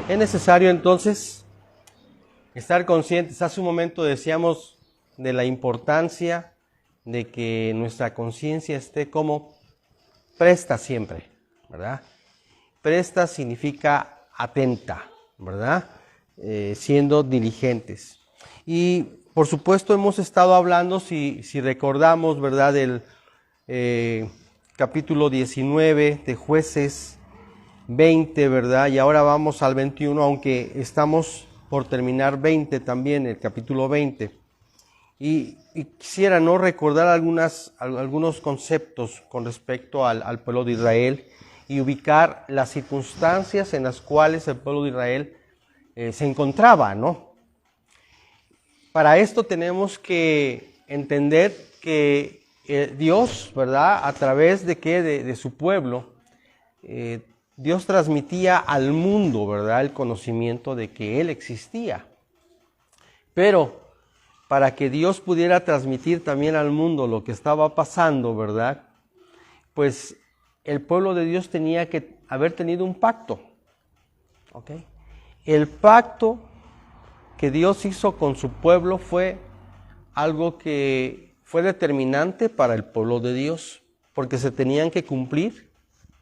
Es necesario entonces estar conscientes. Hace un momento decíamos de la importancia de que nuestra conciencia esté como presta siempre, ¿verdad? Presta significa atenta, ¿verdad? Siendo diligentes. Y por supuesto hemos estado hablando, si recordamos, ¿verdad? Del capítulo 19 de Jueces 20, ¿verdad? Y ahora vamos al 21, aunque estamos por terminar 20 también, el capítulo 20. Y quisiera no recordar algunos conceptos con respecto al pueblo de Israel y ubicar las circunstancias en las cuales el pueblo de Israel se encontraba, ¿no? Para esto tenemos que entender que Dios, ¿verdad? A través de su pueblo, Dios transmitía al mundo, ¿verdad?, el conocimiento de que Él existía. Pero para que Dios pudiera transmitir también al mundo lo que estaba pasando, ¿verdad?, pues el pueblo de Dios tenía que haber tenido un pacto. ¿Ok? El pacto que Dios hizo con su pueblo fue algo que fue determinante para el pueblo de Dios, porque se tenían que cumplir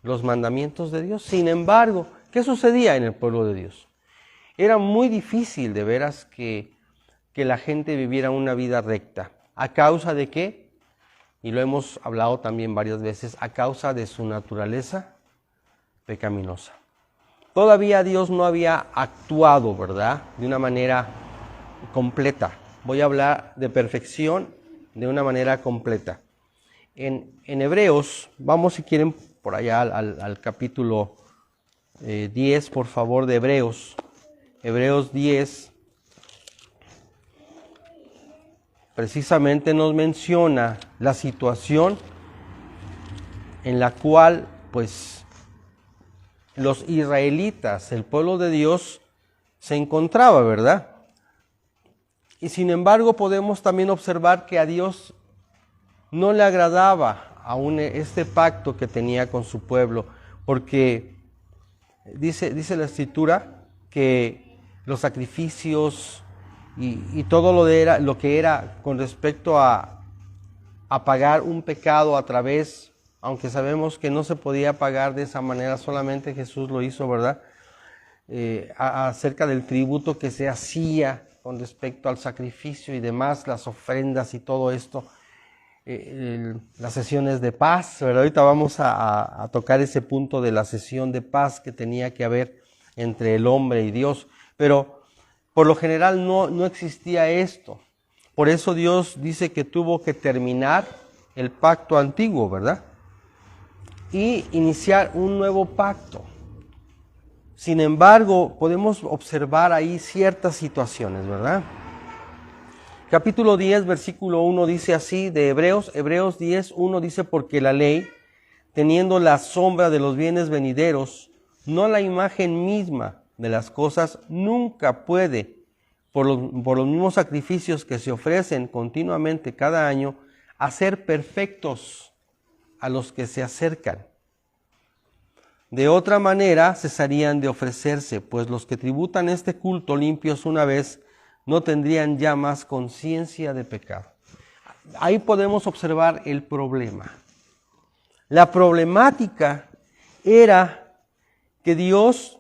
los mandamientos de Dios. Sin embargo, ¿qué sucedía en el pueblo de Dios? Era muy difícil de veras que la gente viviera una vida recta. ¿A causa de qué? Y lo hemos hablado también varias veces, a causa de su naturaleza pecaminosa. Todavía Dios no había actuado, ¿verdad?, de una manera completa. Voy a hablar de perfección de una manera completa. En Hebreos, vamos si quieren por allá al capítulo 10, por favor, de Hebreos. Hebreos 10, precisamente nos menciona la situación en la cual, pues, los israelitas, el pueblo de Dios, se encontraba, ¿verdad? Y sin embargo podemos también observar que a Dios no le agradaba aún este pacto que tenía con su pueblo, porque dice la Escritura que los sacrificios y todo lo que era con respecto a pagar un pecado a través, aunque sabemos que no se podía pagar de esa manera, solamente Jesús lo hizo, ¿verdad? Acerca del tributo que se hacía con respecto al sacrificio y demás, las ofrendas y todo esto, las sesiones de paz, ¿verdad? Ahorita vamos a tocar ese punto de la sesión de paz que tenía que haber entre el hombre y Dios, pero por lo general no existía esto. Por eso Dios dice que tuvo que terminar el pacto antiguo, ¿verdad?, y iniciar un nuevo pacto. Sin embargo, podemos observar ahí ciertas situaciones, ¿verdad? Capítulo 10, versículo 1 dice así de Hebreos 10, 1 dice: porque la ley, teniendo la sombra de los bienes venideros, no la imagen misma de las cosas, nunca puede, por los mismos sacrificios que se ofrecen continuamente cada año, hacer perfectos a los que se acercan. De otra manera cesarían de ofrecerse, pues los que tributan este culto limpios una vez no tendrían ya más conciencia de pecado. Ahí podemos observar el problema. La problemática era que Dios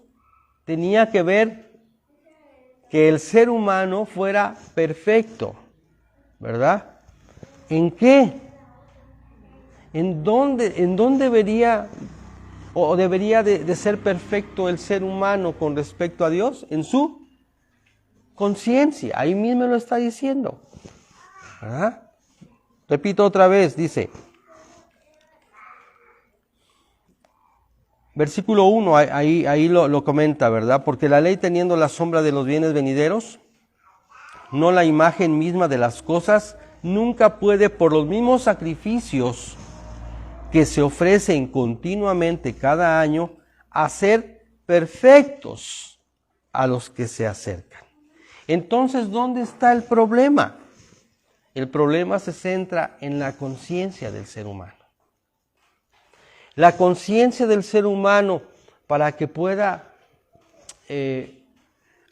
tenía que ver que el ser humano fuera perfecto, ¿verdad? ¿En qué? ¿En dónde debería de ser perfecto el ser humano con respecto a Dios? En su conciencia. Ahí mismo lo está diciendo, ¿verdad? Repito otra vez, dice, versículo 1, ahí lo comenta, ¿verdad? Porque la ley, teniendo la sombra de los bienes venideros, no la imagen misma de las cosas, nunca puede, por los mismos sacrificios que se ofrecen continuamente cada año, hacer perfectos a los que se acercan. Entonces, ¿dónde está el problema? El problema se centra en la conciencia del ser humano. La conciencia del ser humano, para que pueda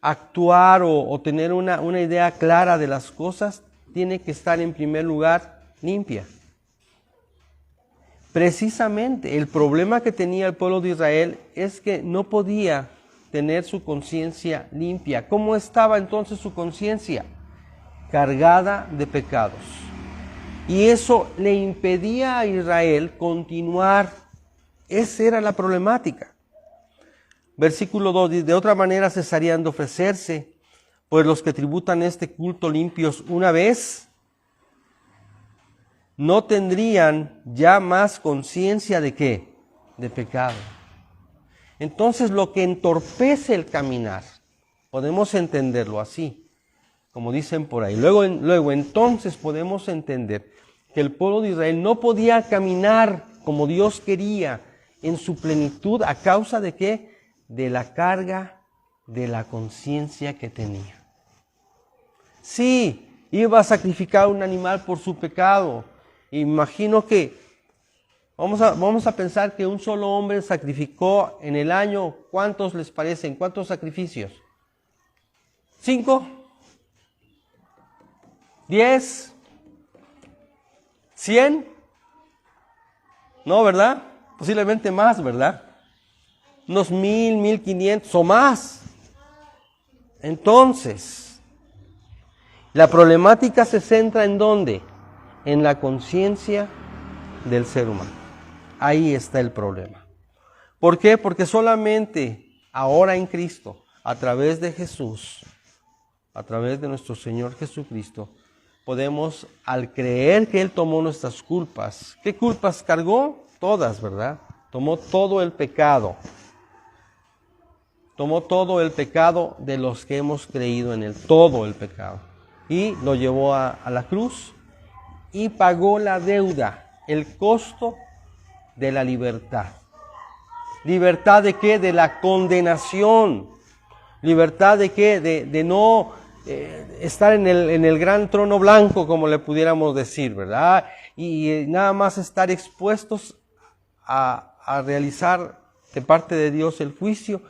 actuar o tener una idea clara de las cosas, tiene que estar en primer lugar limpia. Precisamente el problema que tenía el pueblo de Israel es que no podía tener su conciencia limpia. ¿Cómo estaba entonces su conciencia? Cargada de pecados. Y eso le impedía a Israel continuar. Esa era la problemática. Versículo 2 dice: de otra manera cesarían de ofrecerse, pues los que tributan este culto limpios una vez, no tendrían ya más conciencia de ¿qué? De pecado. Entonces lo que entorpece el caminar, podemos entenderlo así, como dicen por ahí. Luego entonces podemos entender que el pueblo de Israel no podía caminar como Dios quería en su plenitud a causa de ¿qué? De la carga de la conciencia que tenía. Sí, iba a sacrificar un animal por su pecado. Imagino que vamos a pensar que un solo hombre sacrificó en el año, ¿cuántos les parecen? ¿Cuántos sacrificios? ¿5? ¿10? ¿100? No, ¿verdad? Posiblemente más, ¿verdad? Unos 1000, 1500 o más. Entonces, la problemática se centra ¿en dónde? En la conciencia del ser humano. Ahí está el problema. ¿Por qué? Porque solamente ahora en Cristo, a través de Jesús, a través de nuestro Señor Jesucristo, podemos, al creer que Él tomó nuestras culpas, ¿qué culpas cargó? Todas, ¿verdad? Tomó todo el pecado. Tomó todo el pecado de los que hemos creído en Él, todo el pecado. Y lo llevó a la cruz y pagó la deuda, el costo de la libertad. ¿Libertad de qué? De la condenación. ¿Libertad de qué? De no estar en el gran trono blanco, como le pudiéramos decir, ¿verdad? Y nada más estar expuestos a realizar de parte de Dios el juicio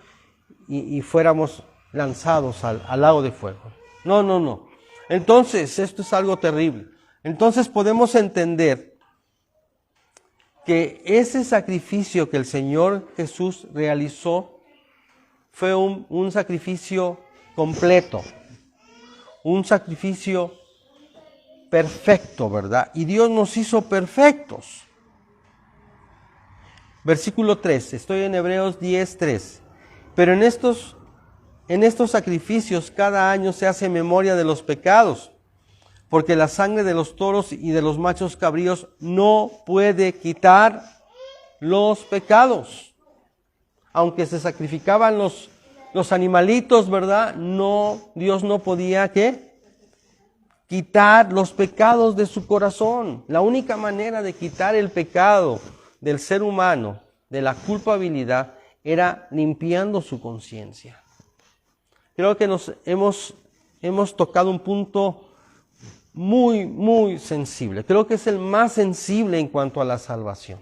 y fuéramos lanzados al lago de fuego. No. Entonces, esto es algo terrible. Entonces podemos entender que ese sacrificio que el Señor Jesús realizó fue un sacrificio completo, un sacrificio perfecto, ¿verdad? Y Dios nos hizo perfectos. Versículo 3, estoy en Hebreos 10:3. Pero en estos sacrificios cada año se hace memoria de los pecados, porque la sangre de los toros y de los machos cabríos no puede quitar los pecados. Aunque se sacrificaban los animalitos, ¿verdad? Dios no podía, ¿qué? Quitar los pecados de su corazón. La única manera de quitar el pecado del ser humano, de la culpabilidad, era limpiando su conciencia. Creo que hemos tocado un punto muy, muy sensible. Creo que es el más sensible en cuanto a la salvación.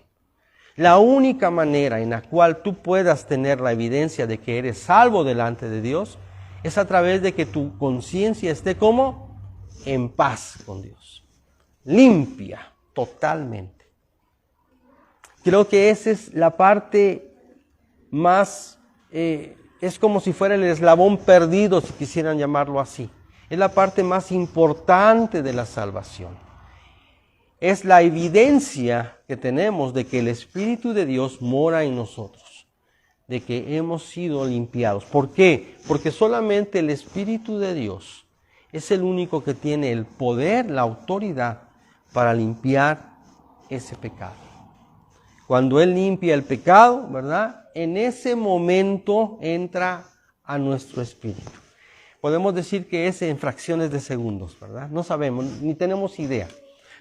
La única manera en la cual tú puedas tener la evidencia de que eres salvo delante de Dios es a través de que tu conciencia esté como en paz con Dios, limpia totalmente. Creo que esa es la parte más, es como si fuera el eslabón perdido, si quisieran llamarlo así. Es la parte más importante de la salvación. Es la evidencia que tenemos de que el Espíritu de Dios mora en nosotros, de que hemos sido limpiados. ¿Por qué? Porque solamente el Espíritu de Dios es el único que tiene el poder, la autoridad para limpiar ese pecado. Cuando Él limpia el pecado, ¿verdad? En ese momento entra a nuestro espíritu. Podemos decir que es en fracciones de segundos, ¿verdad? No sabemos, ni tenemos idea.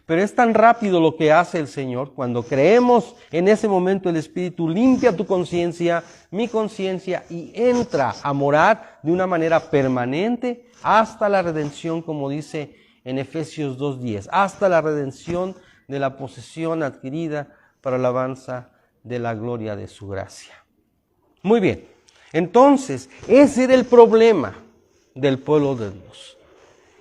Pero es tan rápido lo que hace el Señor. Cuando creemos, en ese momento el Espíritu limpia tu conciencia, mi conciencia, y entra a morar de una manera permanente hasta la redención, como dice en Efesios 2:10, hasta la redención de la posesión adquirida para alabanza de la gloria de su gracia. Muy bien. Entonces, ese era el problema del pueblo de Dios.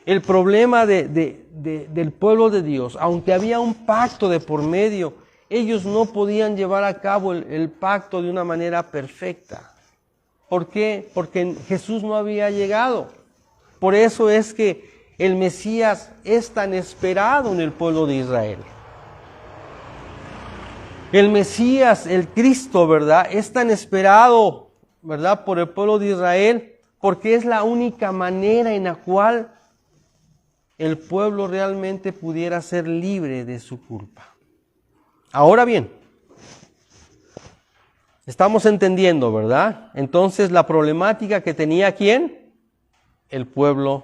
El problema del pueblo de Dios, aunque había un pacto de por medio, ellos no podían llevar a cabo el pacto de una manera perfecta. ¿Por qué? Porque Jesús no había llegado. Por eso es que el Mesías es tan esperado en el pueblo de Israel. El Mesías, el Cristo, ¿verdad? Es tan esperado, ¿verdad? Por el pueblo de Israel, porque es la única manera en la cual el pueblo realmente pudiera ser libre de su culpa. Ahora bien, estamos entendiendo, ¿verdad? Entonces la problemática que tenía ¿quién? El pueblo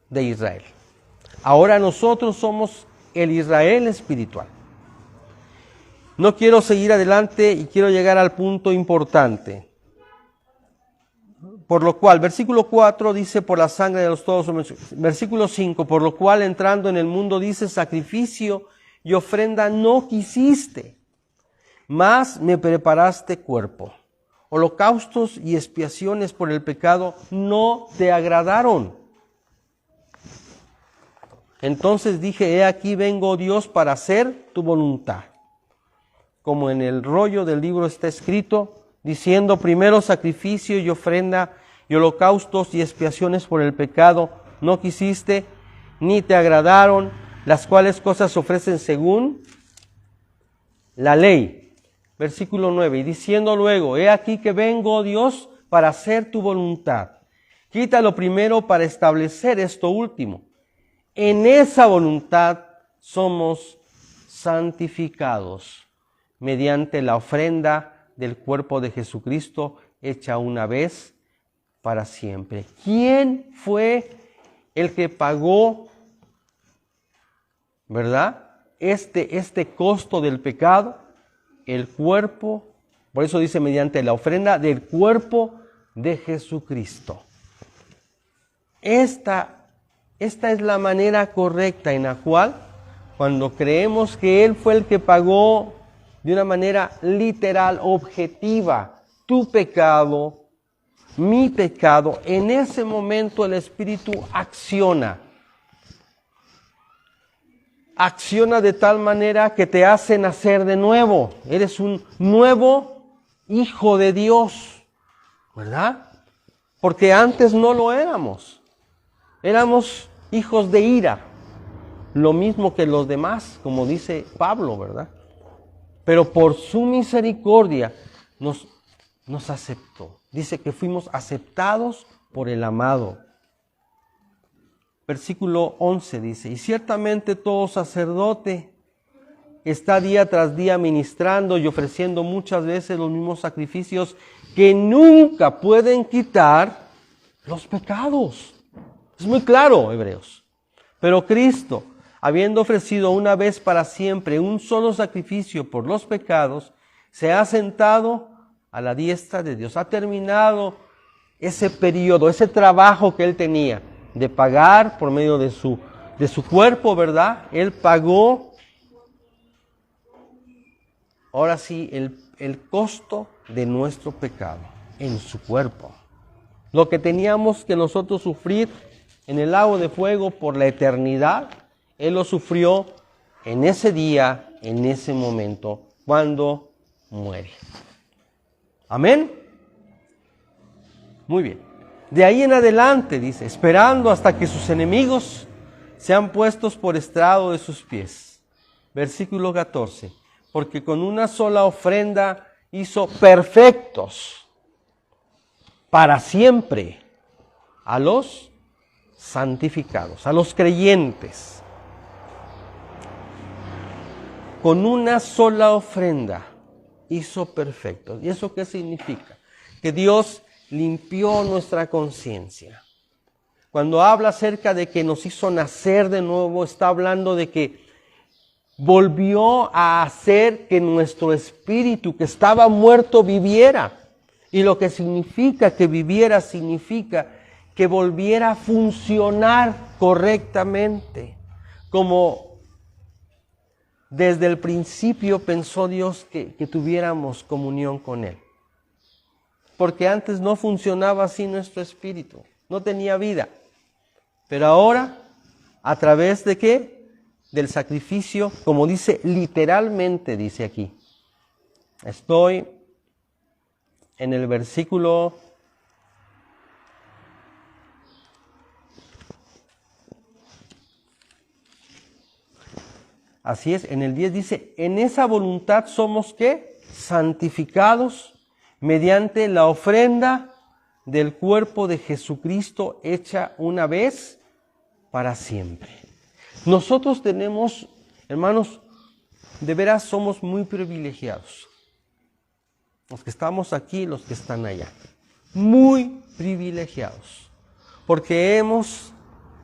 de Israel. Ahora nosotros somos el Israel espiritual. No quiero seguir adelante y quiero llegar al punto importante. Por lo cual, versículo 4 dice, por la sangre de los todos. Versículo 5, por lo cual entrando en el mundo dice, sacrificio y ofrenda no quisiste, mas me preparaste cuerpo. Holocaustos y expiaciones por el pecado no te agradaron. Entonces dije, he aquí vengo, Dios, para hacer tu voluntad. Como en el rollo del libro está escrito, diciendo, primero sacrificio y ofrenda y holocaustos y expiaciones por el pecado no quisiste, ni te agradaron, las cuales cosas ofrecen según la ley. Versículo 9, y diciendo luego, he aquí que vengo, Dios, para hacer tu voluntad. Quita lo primero para establecer esto último. En esa voluntad somos santificados mediante la ofrenda del cuerpo de Jesucristo hecha una vez para siempre. ¿Quién fue el que pagó, verdad, este costo del pecado? El cuerpo, por eso dice mediante la ofrenda del cuerpo de Jesucristo. Esta es la manera correcta en la cual, cuando creemos que Él fue el que pagó de una manera literal, objetiva, tu pecado, mi pecado, en ese momento el Espíritu acciona. Acciona de tal manera que te hace nacer de nuevo. Eres un nuevo hijo de Dios, ¿verdad? Porque antes no lo éramos. Éramos hijos de ira, lo mismo que los demás, como dice Pablo, ¿verdad? Pero por su misericordia nos aceptó. Dice que fuimos aceptados por el amado. Versículo 11 dice, y ciertamente todo sacerdote está día tras día ministrando y ofreciendo muchas veces los mismos sacrificios que nunca pueden quitar los pecados. Es muy claro, Hebreos. Pero Cristo, habiendo ofrecido una vez para siempre un solo sacrificio por los pecados, se ha sentado a la diestra de Dios. Ha terminado ese periodo, ese trabajo que Él tenía de pagar por medio de su cuerpo, ¿verdad? Él pagó, ahora sí, el costo de nuestro pecado en su cuerpo. Lo que teníamos que nosotros sufrir en el lago de fuego por la eternidad, Él lo sufrió en ese día, en ese momento, cuando muere. ¿Amén? Muy bien. De ahí en adelante, dice, esperando hasta que sus enemigos sean puestos por estrado de sus pies. Versículo 14. Porque con una sola ofrenda hizo perfectos para siempre a los santificados, a los creyentes. Con una sola ofrenda hizo perfectos. ¿Y eso qué significa? Que Dios limpió nuestra conciencia. Cuando habla acerca de que nos hizo nacer de nuevo, está hablando de que volvió a hacer que nuestro espíritu, que estaba muerto, viviera. Y lo que significa que viviera, significa que volviera a funcionar correctamente, como desde el principio pensó Dios que tuviéramos comunión con Él. porque antes no funcionaba así nuestro espíritu, no tenía vida. Pero ahora, ¿a través de qué? Del sacrificio, como dice literalmente, dice aquí. Estoy en el versículo 10 dice, en esa voluntad somos ¿qué? Santificados mediante la ofrenda del cuerpo de Jesucristo hecha una vez para siempre. Nosotros tenemos, hermanos, de veras somos muy privilegiados. Los que estamos aquí, los que están allá. Muy privilegiados. Porque hemos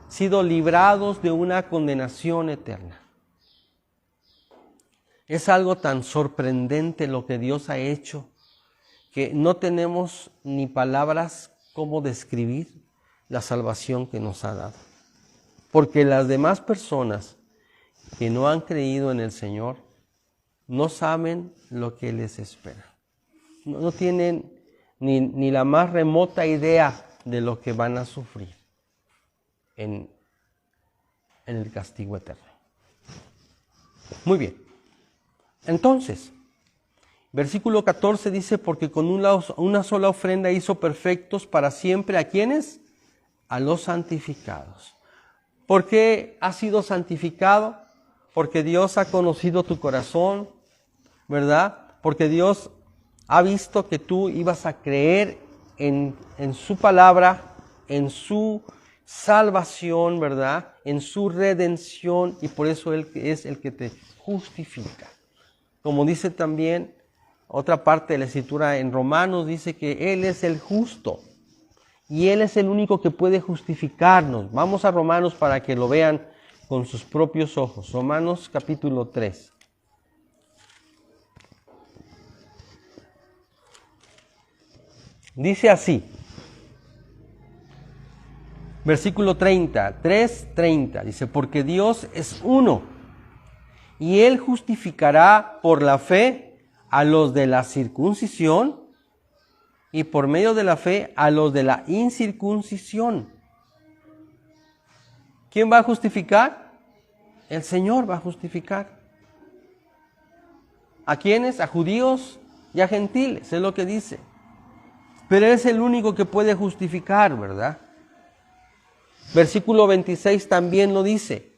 sido librados de una condenación eterna. Es algo tan sorprendente lo que Dios ha hecho que no tenemos ni palabras cómo describir la salvación que nos ha dado. Porque las demás personas que no han creído en el Señor no saben lo que les espera. No tienen ni la más remota idea de lo que van a sufrir en el castigo eterno. Muy bien. Entonces, versículo 14 dice, porque con una sola ofrenda hizo perfectos para siempre, ¿a quiénes? A los santificados. ¿Por qué has sido santificado? Porque Dios ha conocido tu corazón, ¿verdad? Porque Dios ha visto que tú ibas a creer en su palabra, en su salvación, ¿verdad? En su redención, y por eso Él es el que te justifica. Como dice también otra parte de la Escritura en Romanos, dice que Él es el justo y Él es el único que puede justificarnos. Vamos a Romanos para que lo vean con sus propios ojos. Romanos capítulo 3. Dice así, versículo 30, 3:30, dice, porque Dios es uno. Y Él justificará por la fe a los de la circuncisión y por medio de la fe a los de la incircuncisión. ¿Quién va a justificar? El Señor va a justificar. ¿A quiénes? A judíos y a gentiles, es lo que dice. Pero Él es el único que puede justificar, ¿verdad? Versículo 26 también lo dice.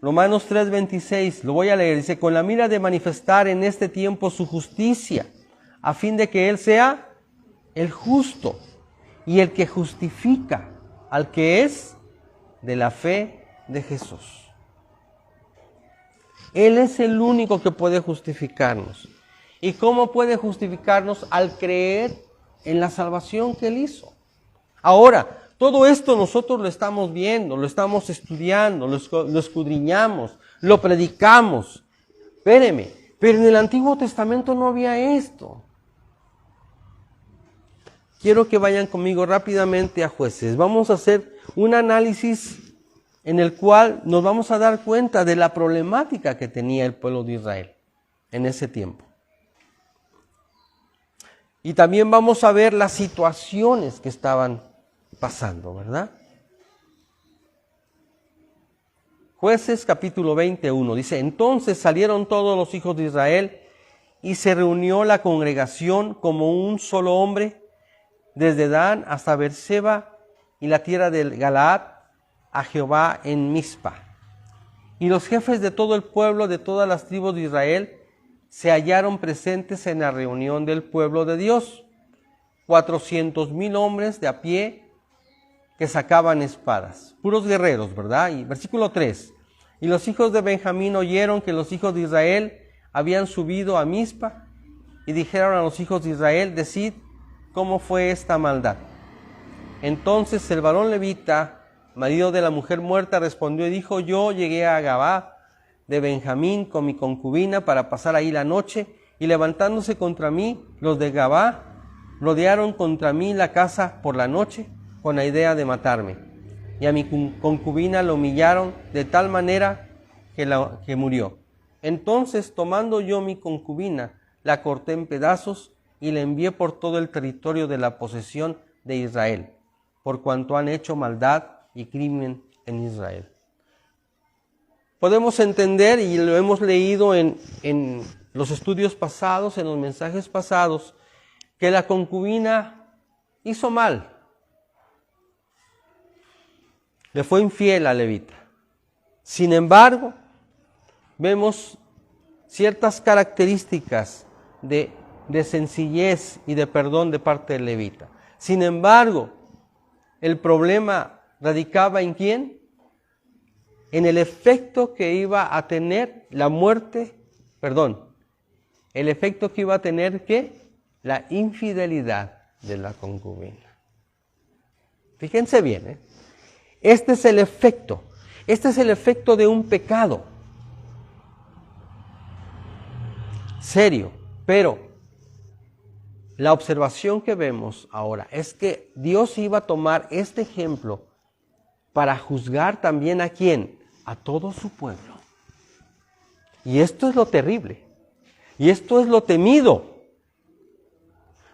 Romanos 3:26, lo voy a leer, dice, con la mira de manifestar en este tiempo su justicia, a fin de que Él sea el justo y el que justifica al que es de la fe de Jesús. Él es el único que puede justificarnos. ¿Y cómo puede justificarnos? Al creer en la salvación que Él hizo. Ahora, todo esto nosotros lo estamos viendo, lo estamos estudiando, lo escudriñamos, lo predicamos. Espéreme, pero en el Antiguo Testamento no había esto. Quiero que vayan conmigo rápidamente a Jueces. Vamos a hacer un análisis en el cual nos vamos a dar cuenta de la problemática que tenía el pueblo de Israel en ese tiempo. Y también vamos a ver las situaciones que estaban pasando, ¿verdad? Jueces capítulo 21 dice, entonces salieron todos los hijos de Israel y se reunió la congregación como un solo hombre, desde Dan hasta Beerseba y la tierra del Galaad, a Jehová en Mizpa. Y los jefes de todo el pueblo, de todas las tribus de Israel, se hallaron presentes en la reunión del pueblo de Dios, 400,000 hombres de a pie, que sacaban espadas, puros guerreros, ¿verdad? Y versículo 3, y los hijos de Benjamín oyeron que los hijos de Israel habían subido a Mizpa, y dijeron a los hijos de Israel, decid, ¿cómo fue esta maldad? Entonces el varón levita, marido de la mujer muerta, respondió y dijo, yo llegué a Gabá de Benjamín con mi concubina para pasar ahí la noche, y levantándose contra mí, los de Gabá rodearon contra mí la casa por la noche, con la idea de matarme. Y a mi concubina lo humillaron de tal manera que murió. Entonces, tomando yo mi concubina, la corté en pedazos y le envié por todo el territorio de la posesión de Israel, por cuanto han hecho maldad y crimen en Israel. Podemos entender, y lo hemos leído en los estudios pasados, en los mensajes pasados, que la concubina hizo mal. Le fue infiel a Levita. Sin embargo, vemos ciertas características de sencillez y de perdón de parte de Levita. Sin embargo, el problema radicaba ¿en quién? En el efecto que iba a tener la muerte, el efecto que iba a tener ¿qué? La infidelidad de la concubina. Fíjense bien, este es el efecto de un pecado serio, pero la observación que vemos ahora es que Dios iba a tomar este ejemplo para juzgar también ¿a quién? A todo su pueblo. Y esto es lo terrible, y esto es lo temido,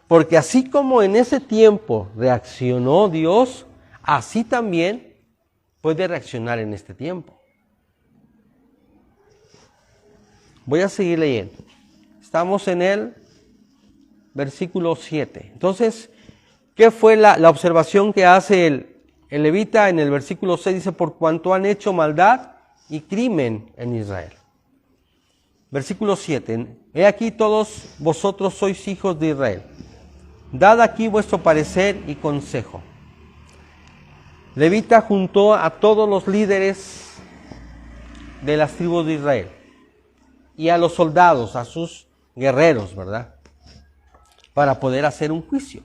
porque así como en ese tiempo reaccionó Dios, así también puede reaccionar en este tiempo. Voy a seguir leyendo. Estamos en el versículo 7. Entonces, ¿qué fue la observación que hace el levita? En el versículo 6 dice, por cuanto han hecho maldad y crimen en Israel. Versículo 7, he aquí todos vosotros sois hijos de Israel. Dad aquí vuestro parecer y consejo. Levita juntó a todos los líderes de las tribus de Israel y a los soldados, a sus guerreros, ¿verdad? Para poder hacer un juicio.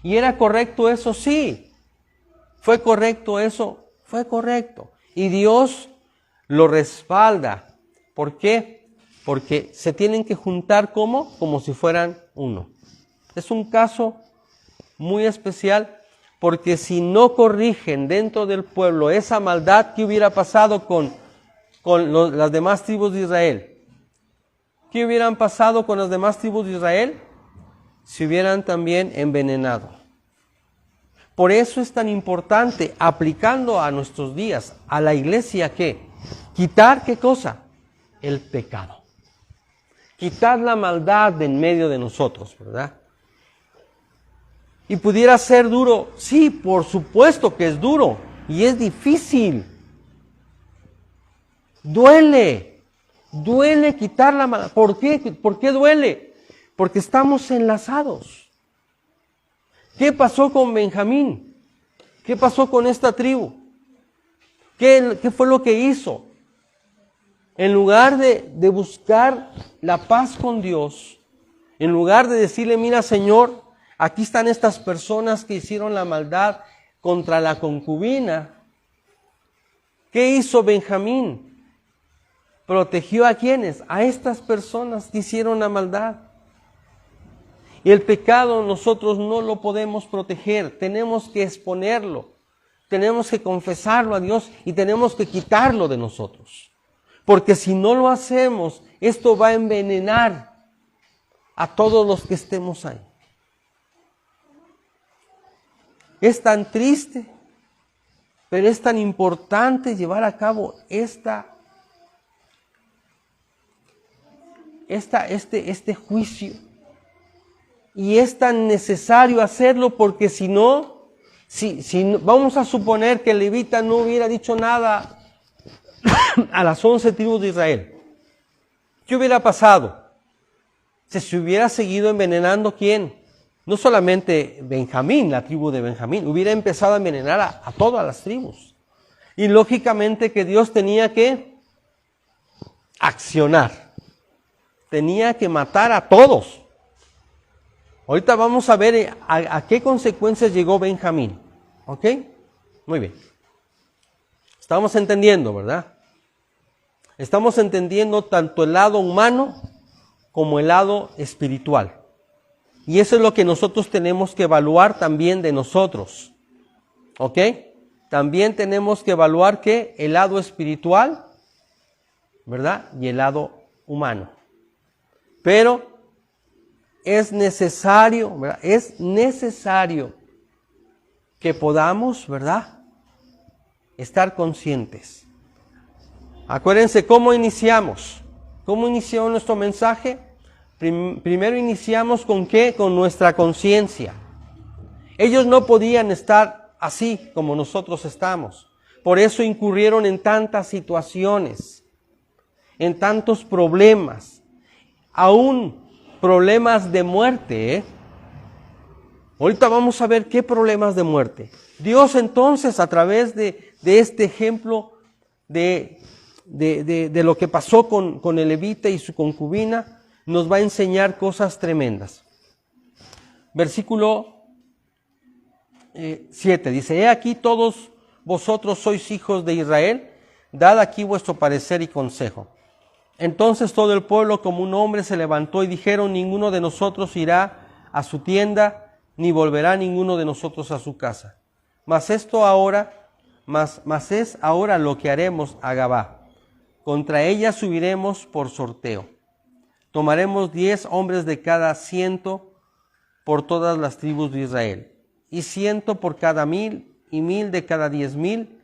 ¿Y era correcto eso? Sí. ¿Fue correcto eso? Fue correcto. Y Dios lo respalda. ¿Por qué? Porque se tienen que juntar como si fueran uno. Es un caso muy especial porque si no corrigen dentro del pueblo esa maldad, ¿qué hubiera pasado con las demás tribus de Israel? ¿Qué hubieran pasado con las demás tribus de Israel? Se hubieran también envenenado. Por eso es tan importante, aplicando a nuestros días, a la iglesia, ¿qué? Quitar, ¿qué cosa? El pecado. Quitar la maldad de en medio de nosotros, ¿verdad? Y pudiera ser duro. Sí, por supuesto que es duro. Y es difícil. Duele. Duele quitar la maldad. ¿Por qué? ¿Por qué duele? Porque estamos enlazados. ¿Qué pasó con Benjamín? ¿Qué pasó con esta tribu? ¿Qué fue lo que hizo? En lugar de buscar la paz con Dios, en lugar de decirle, mira Señor, aquí están estas personas que hicieron la maldad contra la concubina. ¿Qué hizo Benjamín? ¿Protegió a quiénes? A estas personas que hicieron la maldad. Y el pecado nosotros no lo podemos proteger, tenemos que exponerlo, tenemos que confesarlo a Dios y tenemos que quitarlo de nosotros. Porque si no lo hacemos, esto va a envenenar a todos los que estemos ahí. Es tan triste, pero es tan importante llevar a cabo este juicio. Y es tan necesario hacerlo porque si no, vamos a suponer que el levita no hubiera dicho nada a las 11 tribus de Israel. ¿Qué hubiera pasado? Se hubiera seguido envenenando ¿quién? No solamente Benjamín, la tribu de Benjamín, hubiera empezado a envenenar a todas las tribus. Y lógicamente que Dios tenía que accionar. Tenía que matar a todos. Ahorita vamos a ver a qué consecuencias llegó Benjamín. ¿Ok? Muy bien. Estamos entendiendo, ¿verdad? Estamos entendiendo tanto el lado humano como el lado espiritual. Y eso es lo que nosotros tenemos que evaluar también de nosotros. ¿Ok? También tenemos que evaluar ¿qué? El lado espiritual, ¿verdad? Y el lado humano. Pero es necesario, ¿verdad? Es necesario que podamos, ¿verdad?, estar conscientes. Acuérdense cómo iniciamos. ¿Cómo inició nuestro mensaje? Primero iniciamos ¿con qué? Con nuestra conciencia. Ellos no podían estar así como nosotros estamos. Por eso incurrieron en tantas situaciones, en tantos problemas, aún problemas de muerte, ¿eh? Ahorita vamos a ver qué problemas de muerte. Dios entonces, a través de este ejemplo de lo que pasó con el levita y su concubina, nos va a enseñar cosas tremendas. Versículo 7 dice: He aquí todos vosotros sois hijos de Israel, dad aquí vuestro parecer y consejo. Entonces todo el pueblo como un hombre se levantó y dijeron: ninguno de nosotros irá a su tienda, ni volverá ninguno de nosotros a su casa. Mas es ahora lo que haremos a Gabá. Contra ella subiremos por sorteo. Tomaremos 10 hombres de cada 100 por todas las tribus de Israel, y 100 por cada 1000, y 1000 de cada 10,000,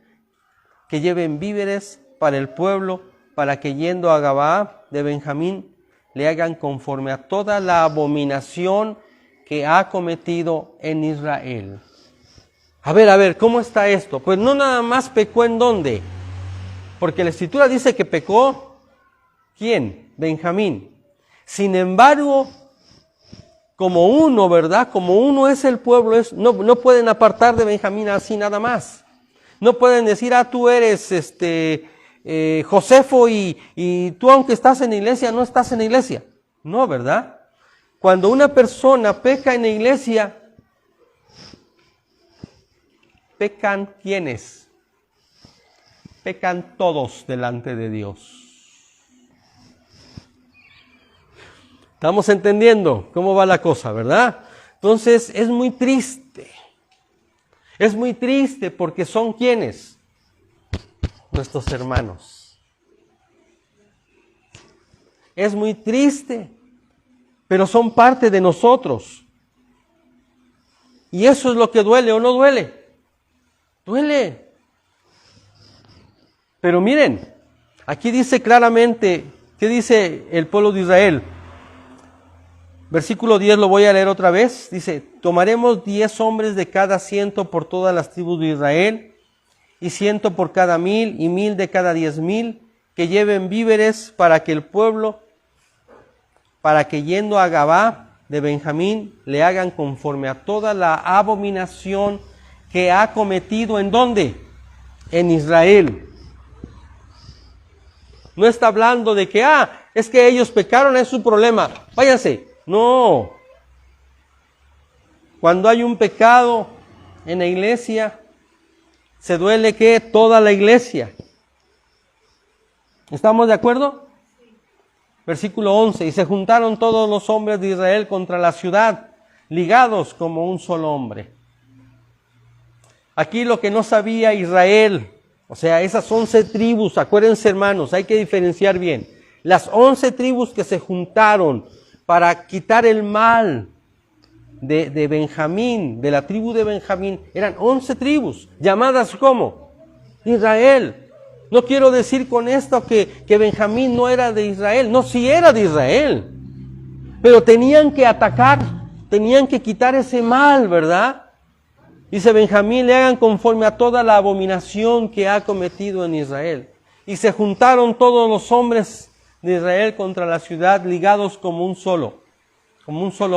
que lleven víveres para el pueblo, para que yendo a Gabá de Benjamín le hagan conforme a toda la abominación que ha cometido en Israel. A ver, ¿cómo está esto? Pues no nada más pecó en dónde, porque la Escritura dice que pecó, ¿quién? Benjamín. Sin embargo, como uno, ¿verdad? Como uno es el pueblo, no pueden apartar de Benjamín así nada más. No pueden decir: tú eres Josefo y tú, aunque estás en la iglesia, no estás en la iglesia. No, ¿verdad? Cuando una persona peca en la iglesia, pecan ¿quiénes? Pecan todos delante de Dios. ¿Estamos entendiendo cómo va la cosa, verdad? Entonces es muy triste. Es muy triste porque son ¿quiénes? Nuestros hermanos. Es muy triste, pero son parte de nosotros. Y eso es lo que duele, ¿o no duele? Duele. Pero miren, aquí dice claramente, ¿qué dice el pueblo de Israel? Versículo 10 lo voy a leer otra vez. Dice: tomaremos 10 hombres de cada 100 por todas las tribus de Israel, y 100 por cada 1000, y 1000 de cada 10,000, que lleven víveres para que el pueblo, para que yendo a Gabá de Benjamín le hagan conforme a toda la abominación que ha cometido. ¿En dónde? En Israel. No está hablando de que, es que ellos pecaron, es su problema, váyanse. No. Cuando hay un pecado en la iglesia, se duele que toda la iglesia. ¿Estamos de acuerdo? Versículo 11, y se juntaron todos los hombres de Israel contra la ciudad, ligados como un solo hombre. Aquí lo que no sabía Israel, o sea, esas 11 tribus, acuérdense hermanos, hay que diferenciar bien. Las 11 tribus que se juntaron para quitar el mal de Benjamín, de la tribu de Benjamín, eran 11 tribus, llamadas ¿cómo? Israel. No quiero decir con esto que Benjamín no era de Israel, no, sí era de Israel, pero tenían que atacar, tenían que quitar ese mal, ¿verdad? Dice: Benjamín le hagan conforme a toda la abominación que ha cometido en Israel. Y se juntaron todos los hombres de Israel contra la ciudad, ligados como un solo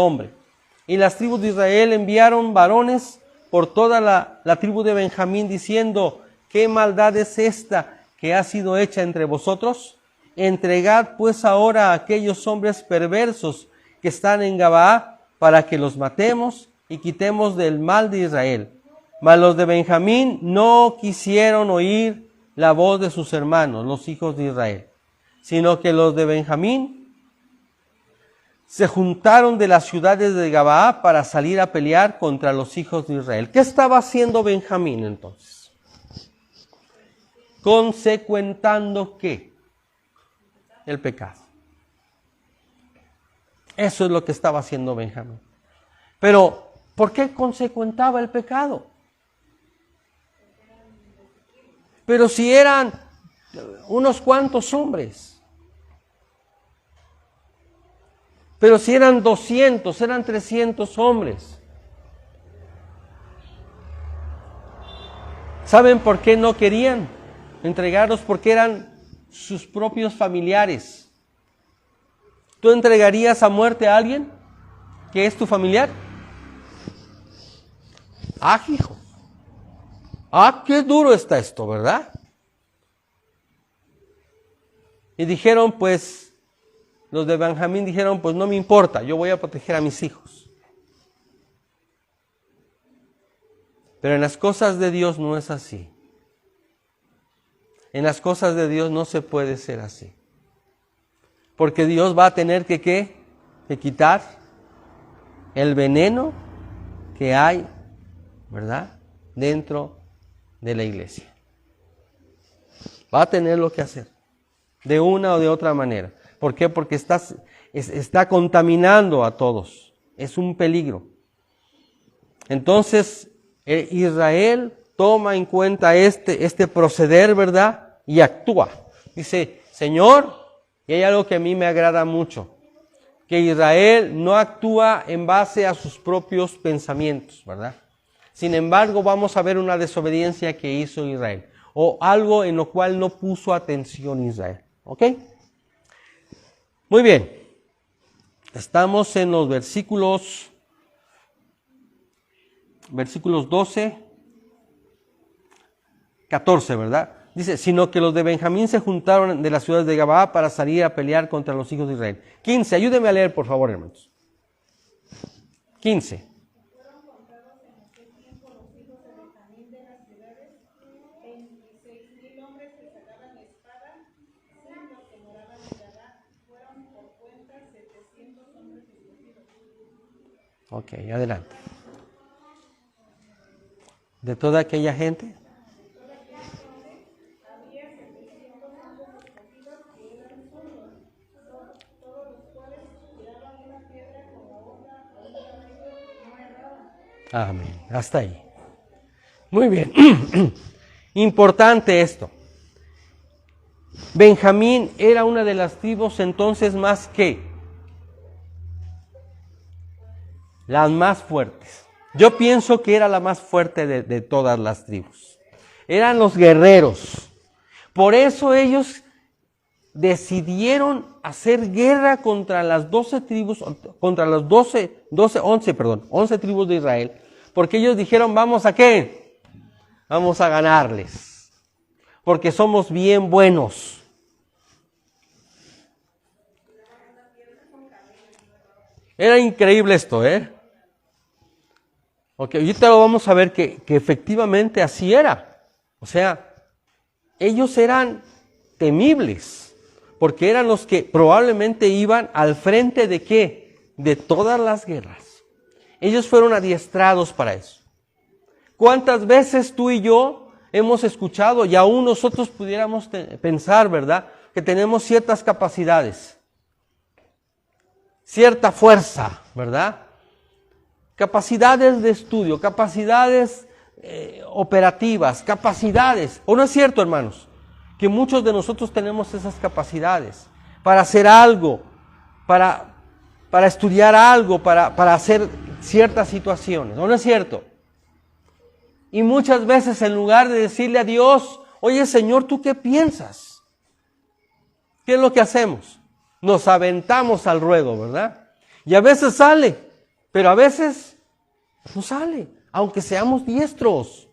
hombre. Y las tribus de Israel enviaron varones por toda la tribu de Benjamín, diciendo: ¿qué maldad es esta que ha sido hecha entre vosotros? Entregad pues ahora a aquellos hombres perversos que están en Gabaa, para que los matemos y quitemos del mal de Israel. Mas los de Benjamín no quisieron oír la voz de sus hermanos, los hijos de Israel, sino que los de Benjamín se juntaron de las ciudades de Gabaa para salir a pelear contra los hijos de Israel. ¿Qué estaba haciendo Benjamín entonces? Consecuentando ¿qué? El pecado. Eso es lo que estaba haciendo Benjamín. Pero, ¿por qué consecuentaba el pecado? Pero si eran unos cuantos hombres, pero si eran 200, eran 300 hombres. ¿Saben por qué no querían entregarlos? Porque eran sus propios familiares. ¿Tú entregarías a muerte a alguien que es tu familiar? ¡Ah, hijo! ¡Ah, qué duro está esto!, ¿verdad? Y dijeron, pues, los de Benjamín dijeron, pues no me importa, yo voy a proteger a mis hijos. Pero en las cosas de Dios no es así. En las cosas de Dios no se puede ser así. Porque Dios va a tener que, ¿qué? Que quitar el veneno que hay, ¿verdad?, dentro de la iglesia. Va a tener lo que hacer, de una o de otra manera. ¿Por qué? Porque está contaminando a todos. Es un peligro. Entonces, Israel toma en cuenta este proceder, ¿verdad?, y actúa. Dice, Señor, y hay algo que a mí me agrada mucho, que Israel no actúa en base a sus propios pensamientos, ¿verdad? Sin embargo, vamos a ver una desobediencia que hizo Israel, o algo en lo cual no puso atención Israel. ¿Ok? Muy bien. Estamos en los versículos 12, 14, ¿verdad? Dice, sino que los de Benjamín se juntaron de las ciudades de Gabaa para salir a pelear contra los hijos de Israel. 15, ayúdenme a leer, por favor, hermanos. 15. Ok, adelante. ¿De toda aquella gente? Amén. Hasta ahí. Muy bien. Importante esto. Benjamín era una de las tribus entonces más que las más fuertes. Yo pienso que era la más fuerte de todas las tribus. Eran los guerreros. Por eso ellos decidieron hacer guerra contra las 12 tribus, contra las 11 tribus de Israel, porque ellos dijeron, ¿vamos a qué? Vamos a ganarles, porque somos bien buenos. Era increíble esto, ¿eh? Ok, ahorita lo vamos a ver que efectivamente así era. O sea, ellos eran temibles, porque eran los que probablemente iban al frente de ¿qué? De todas las guerras. Ellos fueron adiestrados para eso. ¿Cuántas veces tú y yo hemos escuchado, y aún nosotros pudiéramos pensar, ¿verdad?, que tenemos ciertas capacidades, cierta fuerza, ¿verdad? Capacidades de estudio, capacidades operativas, capacidades. ¿O no es cierto, hermanos? Que muchos de nosotros tenemos esas capacidades para hacer algo, para estudiar algo, para hacer ciertas situaciones. ¿O no es cierto? Y muchas veces en lugar de decirle a Dios, oye Señor, ¿tú qué piensas? ¿Qué es lo que hacemos? Nos aventamos al ruedo, ¿verdad? Y a veces sale, pero a veces no sale, aunque seamos diestros.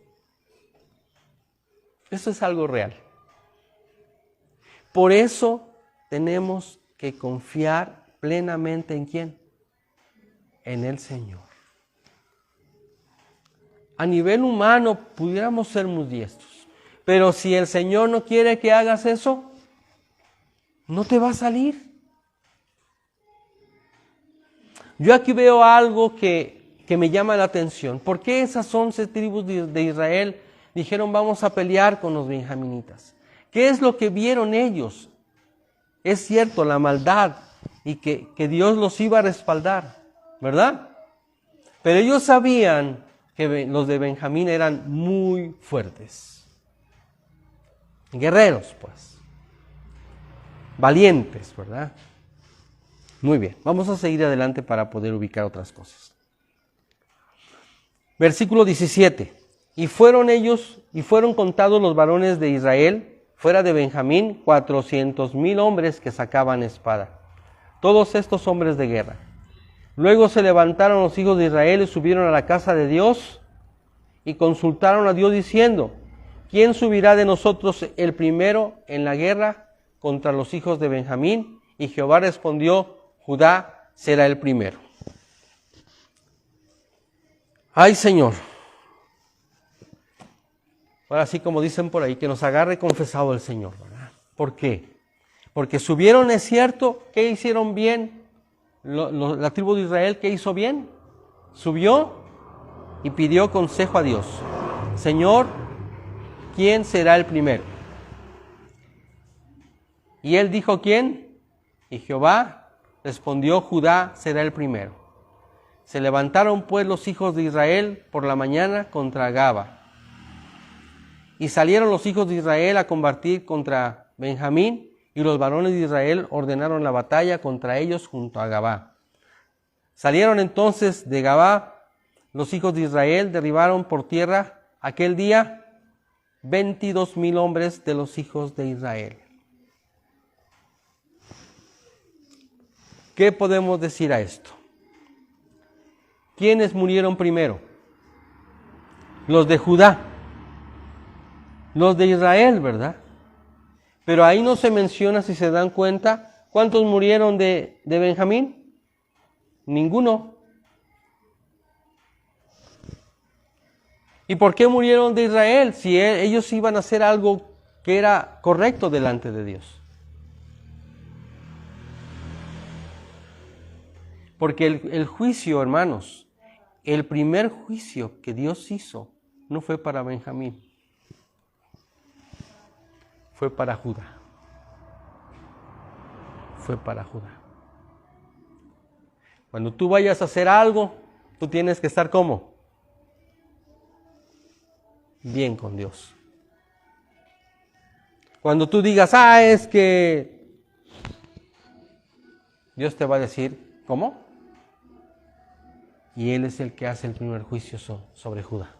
Eso es algo real. Por eso tenemos que confiar plenamente ¿en quién? En el Señor. A nivel humano pudiéramos ser muy diestros, pero si el Señor no quiere que hagas eso, no te va a salir. Yo aquí veo algo que me llama la atención. ¿Por qué esas 11 tribus de Israel dijeron vamos a pelear con los benjaminitas? ¿Qué es lo que vieron ellos? Es cierto, la maldad y que Dios los iba a respaldar, ¿verdad? Pero ellos sabían que los de Benjamín eran muy fuertes. Guerreros, pues. Valientes, ¿verdad? Muy bien, vamos a seguir adelante para poder ubicar otras cosas. Versículo 17. Y fueron contados los varones de Israel, fuera de Benjamín, 400,000 hombres que sacaban espada. Todos estos hombres de guerra. Luego se levantaron los hijos de Israel y subieron a la casa de Dios y consultaron a Dios diciendo: ¿quién subirá de nosotros el primero en la guerra contra los hijos de Benjamín? Y Jehová respondió: Judá será el primero. Ay, Señor. Ahora sí, como dicen por ahí, que nos agarre confesado el Señor, ¿verdad? ¿Por qué? Porque subieron, es cierto, ¿qué hicieron bien? La tribu de Israel, ¿qué hizo bien? Subió y pidió consejo a Dios. Señor, ¿quién será el primero? Y él dijo, ¿quién? Y Jehová respondió: Judá será el primero. Se levantaron pues los hijos de Israel por la mañana contra Gaba. Y salieron los hijos de Israel a combatir contra Benjamín, y los varones de Israel ordenaron la batalla contra ellos junto a Gabá. Salieron entonces de Gabá los hijos de Israel, derribaron por tierra aquel día 22,000 hombres de los hijos de Israel. ¿Qué podemos decir a esto? ¿Quiénes murieron primero? Los de Judá. Los de Israel, ¿verdad? Pero ahí no se menciona, si se dan cuenta, ¿cuántos murieron de Benjamín? Ninguno. ¿Y por qué murieron de Israel? Si ellos iban a hacer algo que era correcto delante de Dios. Porque el juicio, hermanos, el primer juicio que Dios hizo no fue para Benjamín, fue para Judá. Fue para Judá. Cuando tú vayas a hacer algo, tú tienes que estar ¿cómo? Bien con Dios. Cuando tú digas, es que Dios te va a decir, ¿cómo? Y Él es el que hace el primer juicio sobre Judá.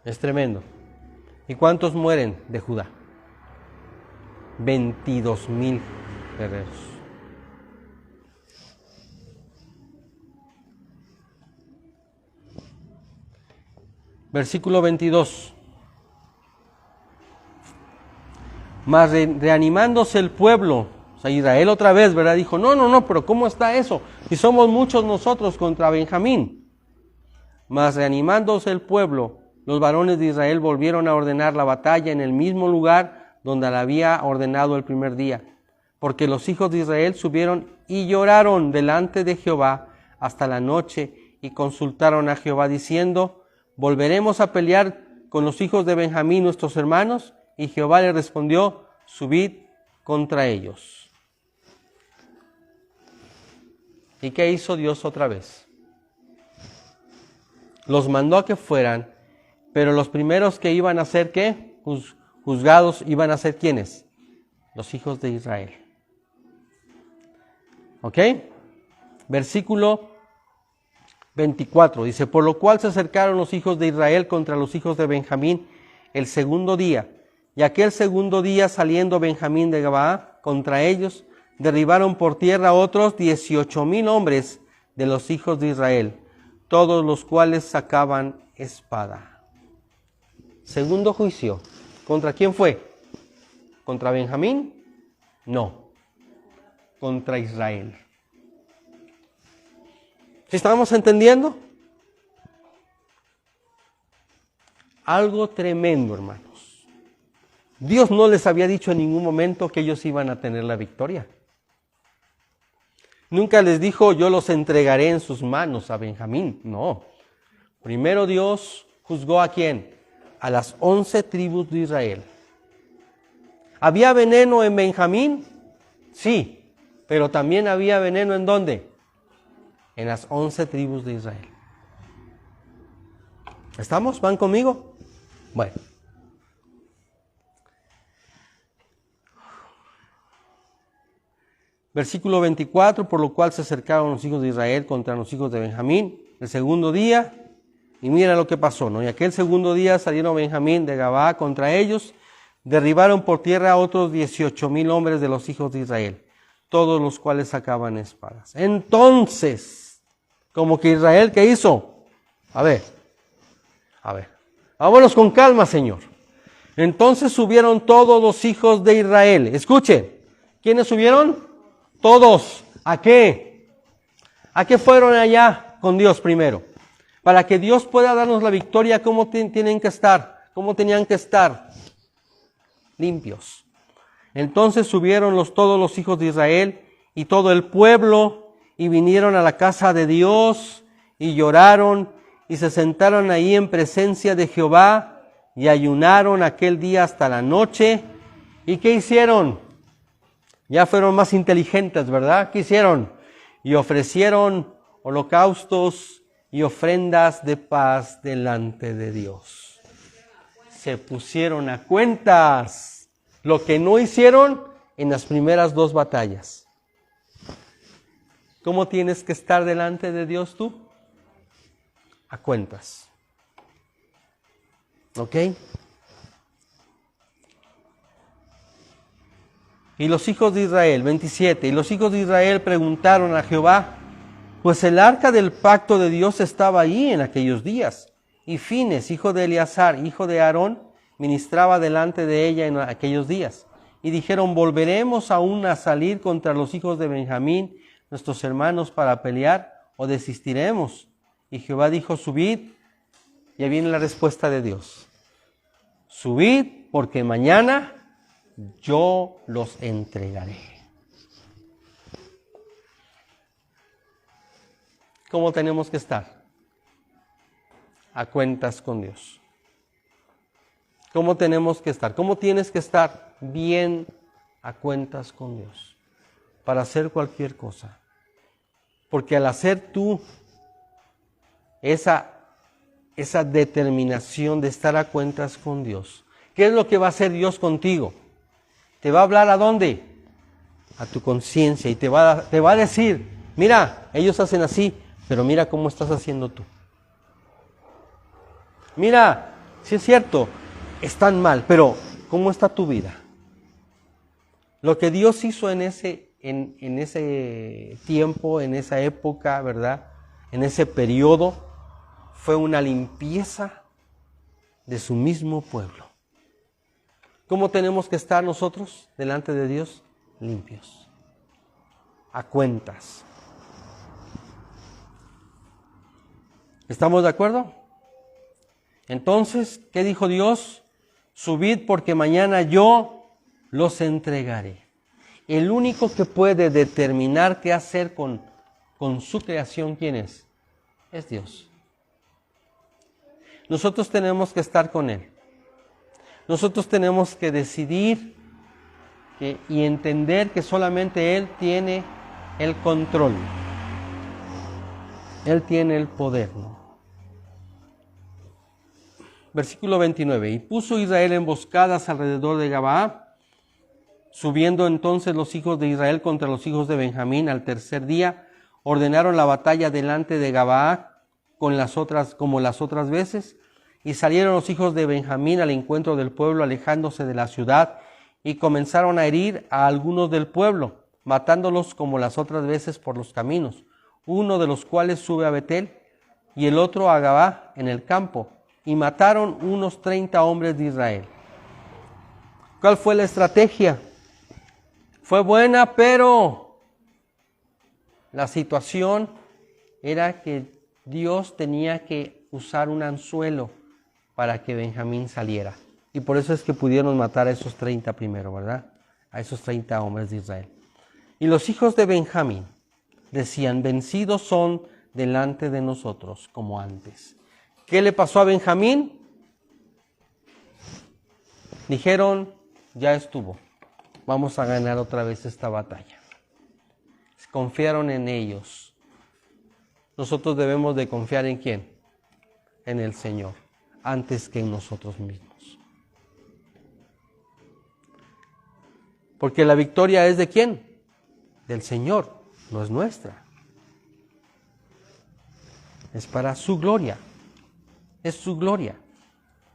Es tremendo. ¿Y cuántos mueren de Judá? 22,000 guerreros. Versículo 22. Mas reanimándose el pueblo, o sea, Israel otra vez, ¿verdad? Dijo, no, pero ¿cómo está eso? Si somos muchos nosotros contra Benjamín. Mas reanimándose el pueblo, los varones de Israel volvieron a ordenar la batalla en el mismo lugar donde la había ordenado el primer día. Porque los hijos de Israel subieron y lloraron delante de Jehová hasta la noche y consultaron a Jehová diciendo, ¿volveremos a pelear con los hijos de Benjamín nuestros hermanos? Y Jehová le respondió, subid contra ellos. ¿Y qué hizo Dios otra vez? Los mandó a que fueran, pero los primeros que iban a ser, ¿qué? Juzgados iban a ser ¿quiénes? Los hijos de Israel. ¿Ok? Versículo 24, dice, por lo cual se acercaron los hijos de Israel contra los hijos de Benjamín el segundo día, y aquel segundo día saliendo Benjamín de Gabaa contra ellos, derribaron por tierra otros 18,000 hombres de los hijos de Israel, todos los cuales sacaban espada. Segundo juicio, ¿contra quién fue? ¿Contra Benjamín? No, contra Israel. ¿Sí estamos entendiendo? Algo tremendo, hermanos. Dios no les había dicho en ningún momento que ellos iban a tener la victoria. Nunca les dijo, yo los entregaré en sus manos a Benjamín. No. Primero Dios juzgó ¿a quién? A las 11 tribus de Israel. ¿Había veneno en Benjamín? Sí, pero también había veneno ¿en dónde? En las 11 tribus de Israel. ¿Estamos? ¿Van conmigo? Bueno. Versículo 24, por lo cual se acercaron los hijos de Israel contra los hijos de Benjamín el segundo día, y mira lo que pasó, ¿no? Y aquel segundo día salieron Benjamín de Gabaa contra ellos, derribaron por tierra a otros 18,000 hombres de los hijos de Israel, todos los cuales sacaban espadas. Entonces, como que Israel, ¿qué hizo? A ver, vámonos con calma, Señor. Entonces subieron todos los hijos de Israel. Escuchen, ¿quiénes subieron? Todos. ¿A qué? ¿A qué fueron allá con Dios primero? Para que Dios pueda darnos la victoria, ¿cómo tienen que estar? ¿Cómo tenían que estar? Limpios. Entonces subieron todos los hijos de Israel y todo el pueblo y vinieron a la casa de Dios y lloraron y se sentaron ahí en presencia de Jehová y ayunaron aquel día hasta la noche. ¿Y qué hicieron? Ya fueron más inteligentes, ¿verdad? ¿Qué hicieron? Y ofrecieron holocaustos y ofrendas de paz delante de Dios. Se pusieron a cuentas lo que no hicieron en las primeras 2 batallas. ¿Cómo tienes que estar delante de Dios tú? A cuentas. ¿Ok? Y los hijos de Israel, 27, y los hijos de Israel preguntaron a Jehová, pues el arca del pacto de Dios estaba ahí en aquellos días, y Fines, hijo de Eleazar, hijo de Aarón, ministraba delante de ella en aquellos días. Y dijeron, ¿volveremos aún a salir contra los hijos de Benjamín, nuestros hermanos, para pelear, o desistiremos? Y Jehová dijo, subid, y ahí viene la respuesta de Dios. Subid, porque mañana yo los entregaré. ¿Cómo tenemos que estar? A cuentas con Dios. ¿Cómo tenemos que estar? ¿Cómo tienes que estar? Bien a cuentas con Dios. Para hacer cualquier cosa. Porque al hacer tú esa determinación de estar a cuentas con Dios, ¿qué es lo que va a hacer Dios contigo? Te va a hablar ¿a dónde? A tu conciencia y te va a decir, mira, ellos hacen así, pero mira cómo estás haciendo tú. Mira, sí es cierto, están mal, pero ¿cómo está tu vida? Lo que Dios hizo en ese tiempo, en esa época, ¿verdad? En ese periodo, fue una limpieza de su mismo pueblo. ¿Cómo tenemos que estar nosotros delante de Dios? Limpios, a cuentas. ¿Estamos de acuerdo? Entonces, ¿qué dijo Dios? Subid porque mañana yo los entregaré. El único que puede determinar qué hacer con su creación, ¿quién es? Es Dios. Nosotros tenemos que estar con Él. Nosotros tenemos que decidir y entender que solamente Él tiene el control. Él tiene el poder, ¿no? Versículo 29. Y puso Israel emboscadas alrededor de Gabaa, subiendo entonces los hijos de Israel contra los hijos de Benjamín al tercer día, ordenaron la batalla delante de Gabaa como las otras veces. Y salieron los hijos de Benjamín al encuentro del pueblo, alejándose de la ciudad, y comenzaron a herir a algunos del pueblo, matándolos como las otras veces por los caminos, uno de los cuales sube a Betel, y el otro a Gabaa en el campo, y mataron unos 30 hombres de Israel. ¿Cuál fue la estrategia? Fue buena, pero la situación era que Dios tenía que usar un anzuelo para que Benjamín saliera. Y por eso es que pudieron matar a esos 30 primero, ¿verdad? A esos 30 hombres de Israel. Y los hijos de Benjamín decían, vencidos son delante de nosotros como antes. ¿Qué le pasó a Benjamín? Dijeron, ya estuvo. vamos a ganar otra vez esta batalla. Confiaron en ellos. Nosotros debemos de confiar ¿en quién? En el Señor, antes que en nosotros mismos. Porque la victoria es ¿de quién? Del Señor, no es nuestra. Es para su gloria. Es su gloria.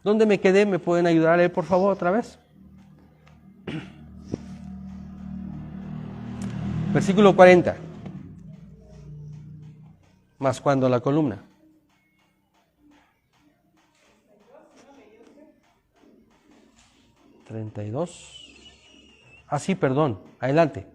¿Dónde me quedé? ¿Me pueden ayudar a leer, por favor, otra vez? Versículo 40. Más cuando la columna. 32. Ah, sí, perdón. Adelante.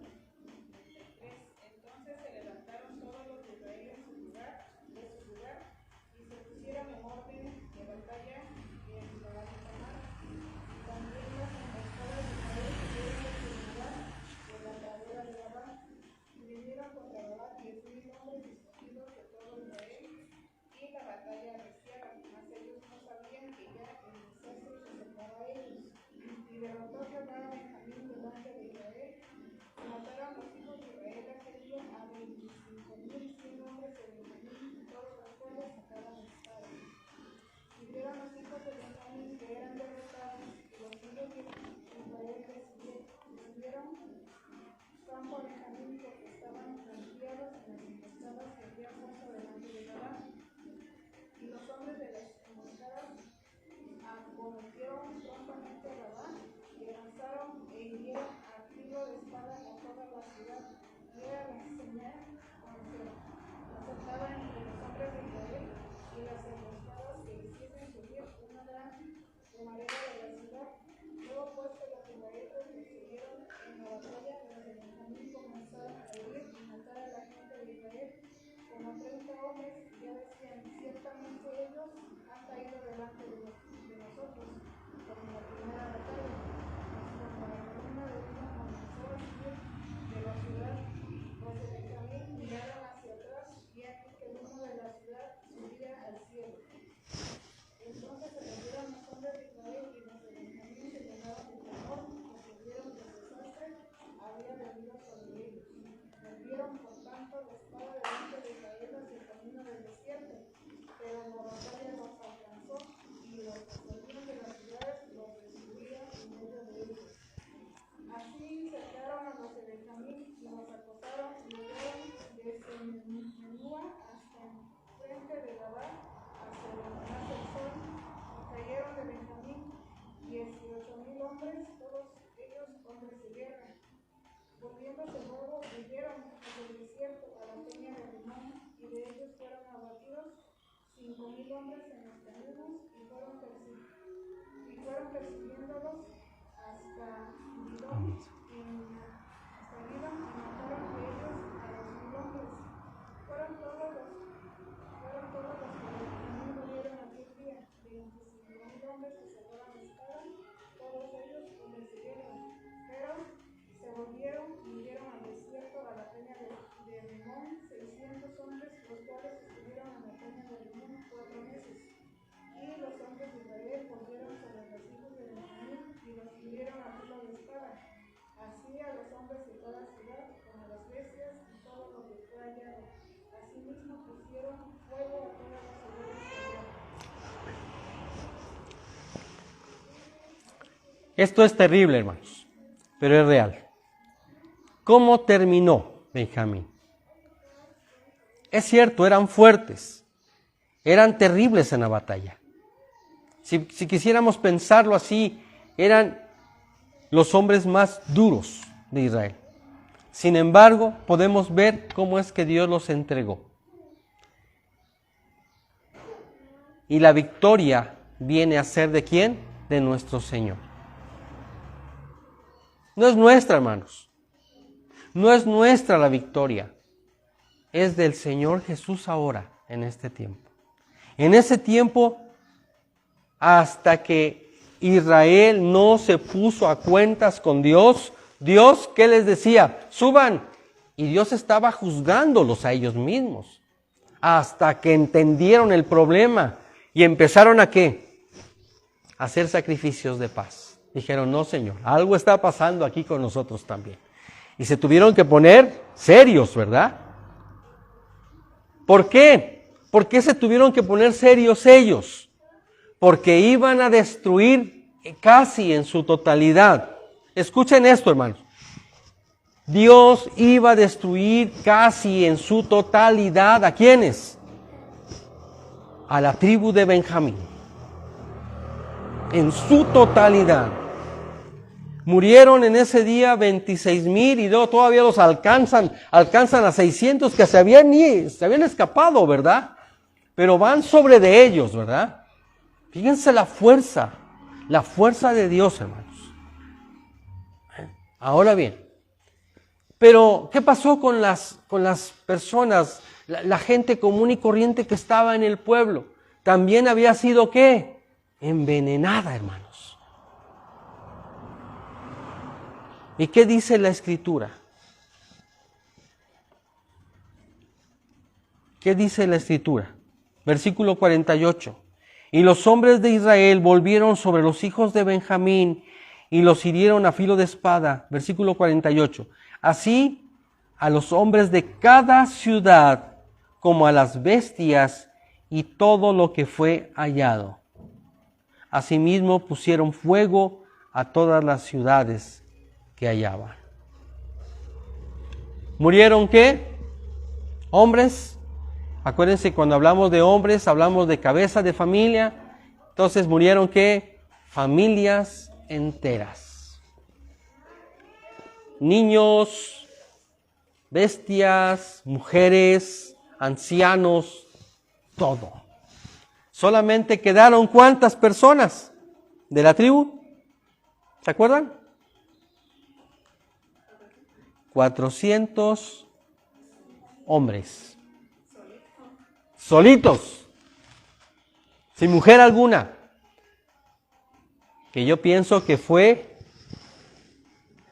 Esto es terrible, hermanos, pero es real. ¿Cómo terminó Benjamín? Es cierto, eran fuertes, eran terribles en la batalla. Si quisiéramos pensarlo así, eran los hombres más duros de Israel. Sin embargo, podemos ver cómo es que Dios los entregó. Y la victoria viene a ser ¿de quién? De nuestro Señor. No es nuestra, hermanos. No es nuestra la victoria. Es del Señor Jesús ahora, en este tiempo. En ese tiempo, hasta que Israel no se puso a cuentas con Dios, Dios, ¿qué les decía? Suban. Y Dios estaba juzgándolos a ellos mismos. Hasta que entendieron el problema y empezaron a ¿qué? A hacer sacrificios de paz. Dijeron, no, Señor, algo está pasando aquí con nosotros también. Y se tuvieron que poner serios, ¿verdad? ¿Por qué? ¿Por qué se tuvieron que poner serios ellos? Porque iban a destruir casi en su totalidad. Escuchen esto, hermanos. Dios iba a destruir casi en su totalidad, ¿a quiénes? A la tribu de Benjamín. En su totalidad. Murieron en ese día 26,000 y luego todavía los alcanzan a 600 que se habían escapado, ¿verdad? Pero van sobre de ellos, ¿verdad? Fíjense la fuerza de Dios, hermanos. Ahora bien, pero ¿qué pasó con las personas, la gente común y corriente que estaba en el pueblo? También había sido, ¿qué? Envenenada, hermanos. ¿Y qué dice la Escritura? ¿Qué dice la Escritura? Versículo 48. Y los hombres de Israel volvieron sobre los hijos de Benjamín y los hirieron a filo de espada. Versículo 48. Así a los hombres de cada ciudad como a las bestias y todo lo que fue hallado. Asimismo pusieron fuego a todas las ciudades que hallaban. ¿Murieron qué? Hombres. Acuérdense, cuando hablamos de hombres, hablamos de cabeza de familia. Entonces, ¿murieron qué? Familias enteras. Niños, bestias, mujeres, ancianos, todo. Solamente quedaron ¿cuántas personas de la tribu? ¿Se acuerdan? 400 hombres. Solitos. Sin mujer alguna. Que yo pienso que fue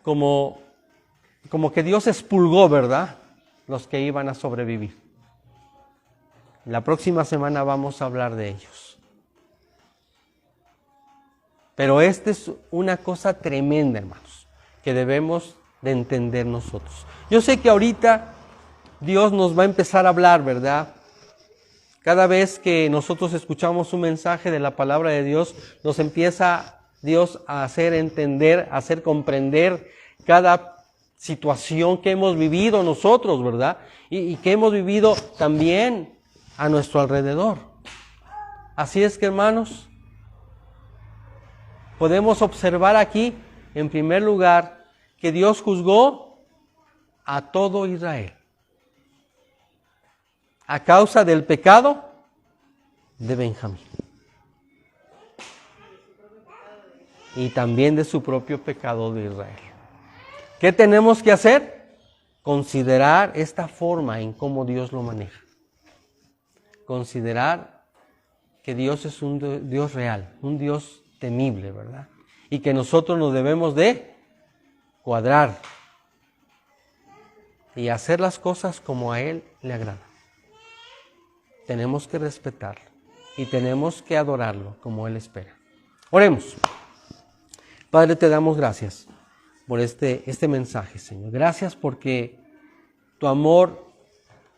como que Dios expulgó, ¿verdad? Los que iban a sobrevivir. La próxima semana vamos a hablar de ellos. Pero esta es una cosa tremenda, hermanos, que debemos de entender nosotros. Yo sé que ahorita Dios nos va a empezar a hablar, ¿verdad? Cada vez que nosotros escuchamos un mensaje de la palabra de Dios, nos empieza Dios a hacer entender, a hacer comprender cada situación que hemos vivido nosotros, ¿verdad? Y que hemos vivido también a nuestro alrededor. Así es que, hermanos, podemos observar aquí, en primer lugar, que Dios juzgó a todo Israel a causa del pecado de Benjamín y también de su propio pecado de Israel. ¿Qué tenemos que hacer? Considerar esta forma en cómo Dios lo maneja. Considerar que Dios es un Dios real, un Dios temible, ¿verdad? Y que nosotros nos debemos de cuadrar y hacer las cosas como a Él le agrada. Tenemos que respetarlo y tenemos que adorarlo como Él espera. Oremos. Padre, te damos gracias por este mensaje, Señor. Gracias porque tu amor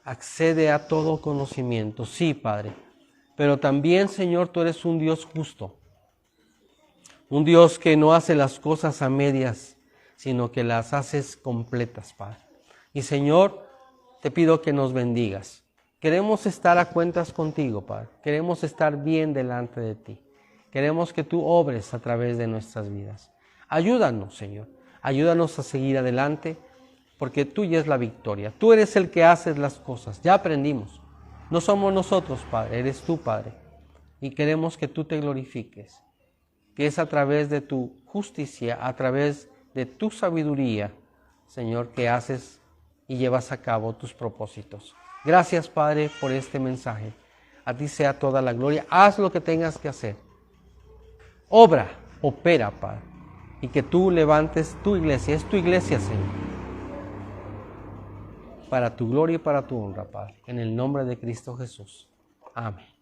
accede a todo conocimiento. Sí, Padre, pero también, Señor, tú eres un Dios justo. Un Dios que no hace las cosas a medias, sino que las haces completas, Padre. Y Señor, te pido que nos bendigas. Queremos estar a cuentas contigo, Padre. Queremos estar bien delante de ti. Queremos que tú obres a través de nuestras vidas. Ayúdanos, Señor. Ayúdanos a seguir adelante, porque tuya es la victoria. Tú eres el que haces las cosas. Ya aprendimos. No somos nosotros, Padre. Eres tú, Padre. Y queremos que tú te glorifiques. Que es a través de tu justicia, a través de tu sabiduría, Señor, que haces y llevas a cabo tus propósitos. Gracias, Padre, por este mensaje. A ti sea toda la gloria. Haz lo que tengas que hacer. Obra, opera, Padre. Y que tú levantes tu iglesia. Es tu iglesia, Señor. Para tu gloria y para tu honra, Padre. En el nombre de Cristo Jesús. Amén.